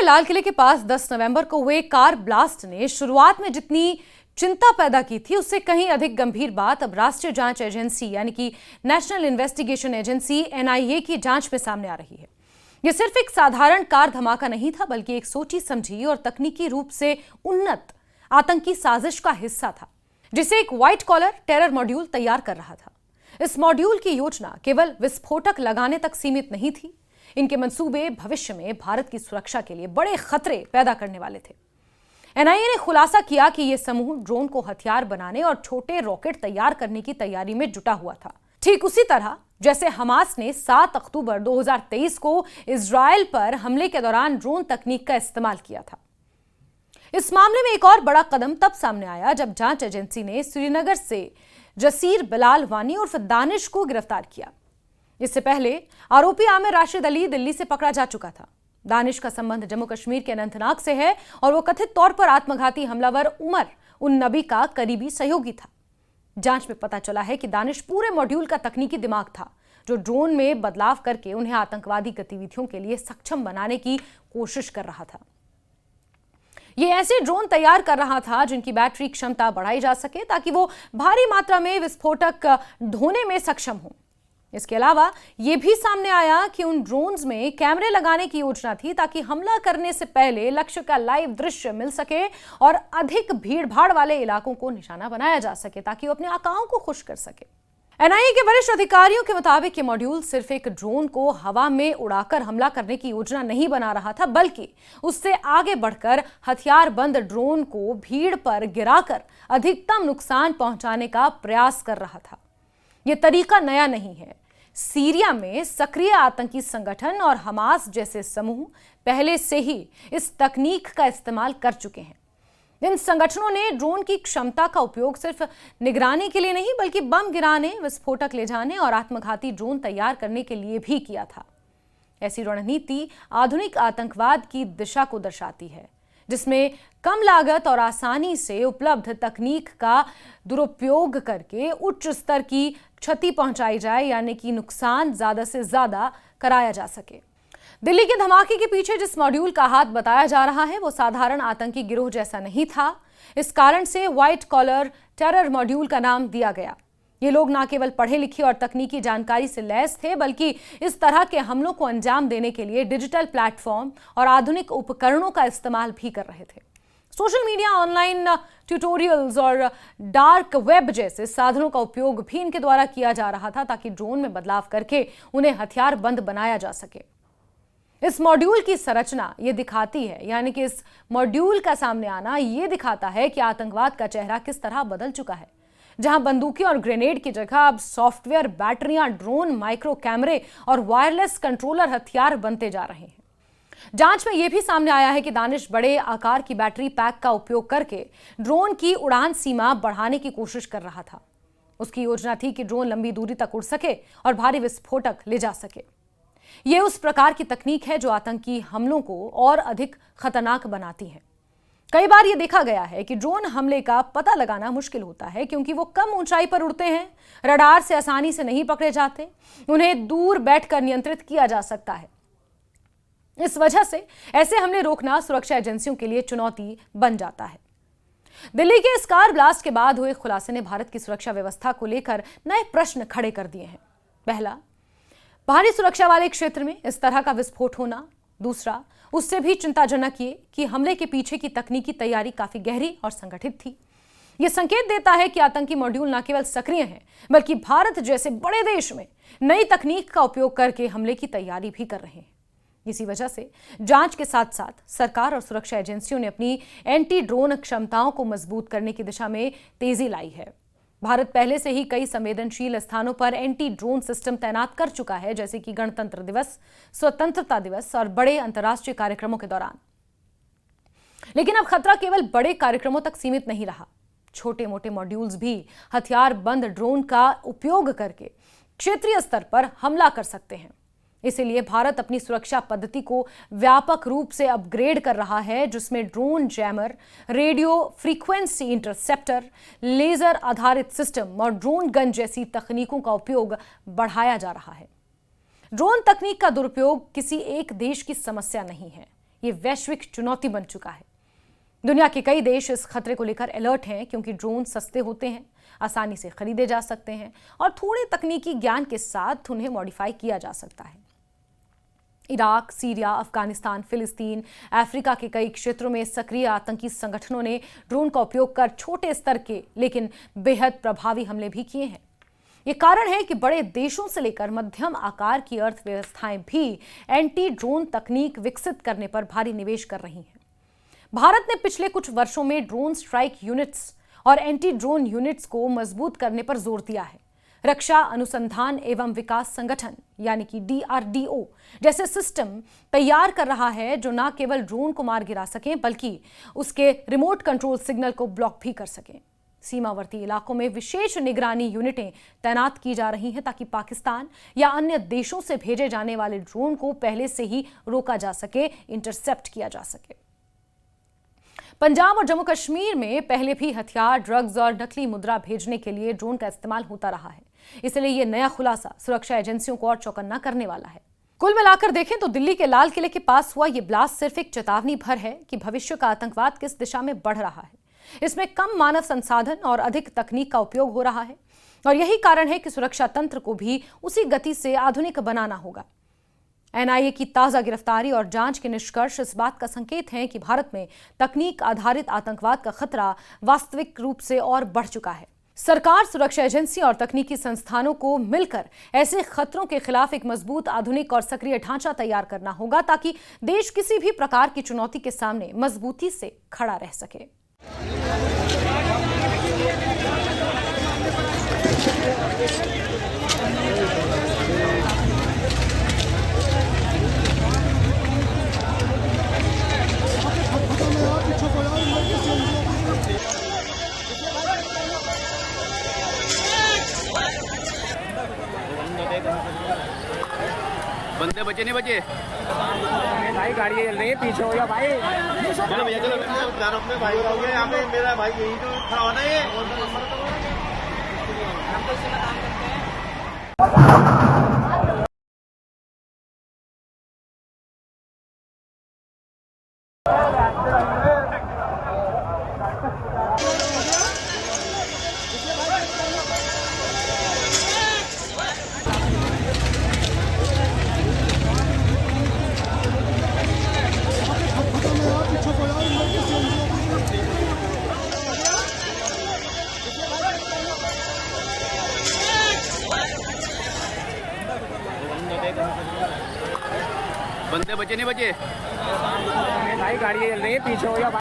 लाल किले के पास 10 नवंबर को हुए कार ब्लास्ट ने शुरुआत में जितनी चिंता पैदा की थी उससे कहीं अधिक गंभीर बात अब राष्ट्रीय जांच एजेंसी यानी कि नेशनल इन्वेस्टिगेशन एजेंसी एनआईए की जांच में सामने आ रही है। यह सिर्फ एक साधारण कार धमाका नहीं था, बल्कि एक सोची समझी और तकनीकी रूप से उन्नत आतंकी साजिश का हिस्सा था, जिसे एक व्हाइट कॉलर टेरर मॉड्यूल तैयार कर रहा था। इस मॉड्यूल की योजना केवल विस्फोटक लगाने तक सीमित नहीं थी। इनके मंसूबे भविष्य में भारत की सुरक्षा के लिए बड़े खतरे पैदा करने वाले थे। एनआईए ने खुलासा किया कि यह समूह ड्रोन को हथियार बनाने और छोटे रॉकेट तैयार करने की तैयारी में जुटा हुआ था, ठीक उसी तरह जैसे हमास ने 7 अक्टूबर 2023 को इजरायल पर हमले के दौरान ड्रोन तकनीक का इस्तेमाल किया था। इस मामले में एक और बड़ा कदम तब सामने आया जब जांच एजेंसी ने श्रीनगर से जसीर बिलाल वानी उर्फ दानिश को गिरफ्तार किया। इससे पहले आरोपी आमिर राशिद अली दिल्ली से पकड़ा जा चुका था। दानिश का संबंध जम्मू कश्मीर के अनंतनाग से है और वो कथित तौर पर आत्मघाती हमलावर उमर उन नबी का करीबी सहयोगी था। जांच में पता चला है कि दानिश पूरे मॉड्यूल का तकनीकी दिमाग था, जो ड्रोन में बदलाव करके उन्हें आतंकवादी गतिविधियों के लिए सक्षम बनाने की कोशिश कर रहा था। ये ऐसे ड्रोन तैयार कर रहा था जिनकी बैटरी क्षमता बढ़ाई जा सके ताकि वो भारी मात्रा में विस्फोटक ढोने में सक्षम हो। इसके अलावा यह भी सामने आया कि उन ड्रोन्स में कैमरे लगाने की योजना थी ताकि हमला करने से पहले लक्ष्य का लाइव दृश्य मिल सके और अधिक भीड़भाड़ वाले इलाकों को निशाना बनाया जा सके ताकि वो अपने आकाओं को खुश कर सके। एनआईए के वरिष्ठ अधिकारियों के मुताबिक ये मॉड्यूल सिर्फ एक ड्रोन को हवा में उड़ाकर हमला करने की योजना नहीं बना रहा था, बल्कि उससे आगे बढ़कर हथियारबंद ड्रोन को भीड़ पर गिराकर अधिकतम नुकसान पहुंचाने का प्रयास कर रहा था। यह तरीका नया नहीं है। सीरिया में सक्रिय आतंकी संगठन और हमास जैसे समूह पहले से ही इस तकनीक का इस्तेमाल कर चुके हैं। इन संगठनों ने ड्रोन की क्षमता का उपयोग सिर्फ निगरानी के लिए नहीं, बल्कि बम गिराने, विस्फोटक ले जाने और आत्मघाती ड्रोन तैयार करने के लिए भी किया था। ऐसी रणनीति आधुनिक आतंकवाद की दिशा को दर्शाती है, जिसमें कम लागत और आसानी से उपलब्ध तकनीक का दुरुपयोग करके उच्च स्तर की क्षति पहुंचाई जाए, यानी कि नुकसान ज्यादा से ज्यादा कराया जा सके। दिल्ली के धमाके के पीछे जिस मॉड्यूल का हाथ बताया जा रहा है वो साधारण आतंकी गिरोह जैसा नहीं था। इस कारण से व्हाइट कॉलर टेरर मॉड्यूल का नाम दिया गया। ये लोग न केवल पढ़े लिखे और तकनीकी जानकारी से लैस थे, बल्कि इस तरह के हमलों को अंजाम देने के लिए डिजिटल प्लेटफॉर्म और आधुनिक उपकरणों का इस्तेमाल भी कर रहे थे। सोशल मीडिया, ऑनलाइन ट्यूटोरियल्स और डार्क वेब जैसे साधनों का उपयोग भी इनके द्वारा किया जा रहा था ताकि ड्रोन में बदलाव करके उन्हें हथियारबंद बनाया जा सके। इस मॉड्यूल की संरचना ये दिखाती है, यानी कि इस मॉड्यूल का सामने आना ये दिखाता है कि आतंकवाद का चेहरा किस तरह बदल चुका है। जहां बंदूकें और ग्रेनेड की जगह अब सॉफ्टवेयर, बैटरियां, ड्रोन, माइक्रो कैमरे और वायरलेस कंट्रोलर हथियार बनते जा रहे हैं। जांच में यह भी सामने आया है कि दानिश बड़े आकार की बैटरी पैक का उपयोग करके ड्रोन की उड़ान सीमा बढ़ाने की कोशिश कर रहा था। उसकी योजना थी कि ड्रोन लंबी दूरी तक उड़ सके और भारी विस्फोटक ले जा सके। यह उस प्रकार की तकनीक है जो आतंकी हमलों को और अधिक खतरनाक बनाती है। कई बार यह देखा गया है कि ड्रोन हमले का पता लगाना मुश्किल होता है क्योंकि वो कम ऊंचाई पर उड़ते हैं, रडार से आसानी से नहीं पकड़े जाते, उन्हें दूर बैठकर नियंत्रित किया जा सकता है। इस वजह से ऐसे हमले रोकना सुरक्षा एजेंसियों के लिए चुनौती बन जाता है। दिल्ली के इस कार ब्लास्ट के बाद हुए खुलासे ने भारत की सुरक्षा व्यवस्था को लेकर नए प्रश्न खड़े कर दिए हैं। पहला, भारी सुरक्षा वाले क्षेत्र में इस तरह का विस्फोट होना। दूसरा, उससे भी चिंताजनक ये कि हमले के पीछे की तकनीकी तैयारी काफी गहरी और संगठित थी। यह संकेत देता है कि आतंकी मॉड्यूल न केवल सक्रिय हैं, बल्कि भारत जैसे बड़े देश में नई तकनीक का उपयोग करके हमले की तैयारी भी कर रहे हैं। इसी वजह से जांच के साथ साथ सरकार और सुरक्षा एजेंसियों ने अपनी एंटी ड्रोन क्षमताओं को मजबूत करने की दिशा में तेजी लाई है। भारत पहले से ही कई संवेदनशील स्थानों पर एंटी ड्रोन सिस्टम तैनात कर चुका है, जैसे कि गणतंत्र दिवस, स्वतंत्रता दिवस और बड़े अंतर्राष्ट्रीय कार्यक्रमों के दौरान। लेकिन अब खतरा केवल बड़े कार्यक्रमों तक सीमित नहीं रहा। छोटे मोटे मॉड्यूल्स भी हथियारबंद ड्रोन का उपयोग करके क्षेत्रीय स्तर पर हमला कर सकते हैं। इसीलिए भारत अपनी सुरक्षा पद्धति को व्यापक रूप से अपग्रेड कर रहा है, जिसमें drone jammer, radio frequency interceptor, laser आधारित सिस्टम और ड्रोन गन जैसी तकनीकों का उपयोग बढ़ाया जा रहा है। ड्रोन तकनीक का दुरुपयोग किसी एक देश की समस्या नहीं है, ये वैश्विक चुनौती बन चुका है। दुनिया के कई देश इस खतरे को लेकर अलर्ट हैं, क्योंकि ड्रोन सस्ते होते हैं, आसानी से खरीदे जा सकते हैं और थोड़े तकनीकी ज्ञान के साथ उन्हें मॉडिफाई किया जा सकता है। इराक, सीरिया, अफगानिस्तान, फिलिस्तीन, अफ्रीका के कई क्षेत्रों में सक्रिय आतंकी संगठनों ने ड्रोन का उपयोग कर छोटे स्तर के लेकिन बेहद प्रभावी हमले भी किए हैं। ये कारण है कि बड़े देशों से लेकर मध्यम आकार की अर्थव्यवस्थाएं भी एंटी ड्रोन तकनीक विकसित करने पर भारी निवेश कर रही हैं। भारत ने पिछले कुछ वर्षों में ड्रोन स्ट्राइक यूनिट्स और एंटी ड्रोन यूनिट्स को मजबूत करने पर जोर दिया है। रक्षा अनुसंधान एवं विकास संगठन यानी कि DRDO जैसे सिस्टम तैयार कर रहा है, जो न केवल ड्रोन को मार गिरा सकें बल्कि उसके रिमोट कंट्रोल सिग्नल को ब्लॉक भी कर सकें। सीमावर्ती इलाकों में विशेष निगरानी यूनिटें तैनात की जा रही हैं, ताकि पाकिस्तान या अन्य देशों से भेजे जाने वाले ड्रोन को पहले से ही रोका जा सके, इंटरसेप्ट किया जा सके। पंजाब और जम्मू कश्मीर में पहले भी हथियार, ड्रग्स और नकली मुद्रा भेजने के लिए ड्रोन का इस्तेमाल होता रहा है, इसलिए यह नया खुलासा सुरक्षा एजेंसियों को और चौकन्ना करने वाला है। कुल मिलाकर देखें तो दिल्ली के लाल किले के पास हुआ यह ब्लास्ट सिर्फ एक चेतावनी भर है कि भविष्य का आतंकवाद किस दिशा में बढ़ रहा है। इसमें कम मानव संसाधन और अधिक तकनीक का उपयोग हो रहा है, और यही कारण है कि सुरक्षा तंत्र को भी उसी गति से आधुनिक बनाना होगा। NIA की ताजा गिरफ्तारी और जांच के निष्कर्ष इस बात का संकेत हैं कि भारत में तकनीक आधारित आतंकवाद का खतरा वास्तविक रूप से और बढ़ चुका है। सरकार, सुरक्षा एजेंसी और तकनीकी संस्थानों को मिलकर ऐसे खतरों के खिलाफ एक मजबूत, आधुनिक और सक्रिय ढांचा तैयार करना होगा, ताकि देश किसी भी प्रकार की चुनौती के सामने मजबूती से खड़ा रह सके। बंदे बचे नहीं बचे भाई, गाड़ी चल रही है, पीछे हो या भाई। चलो भैया, चलो अपने भाई हो गए यहाँ पे। मेरा भाई यही तो खड़ा होना है। हम तो इसी में काम करते हैं। बंदे बचे नहीं बचे भाई, गाड़ी चल रही है, पीछे हो या भाई।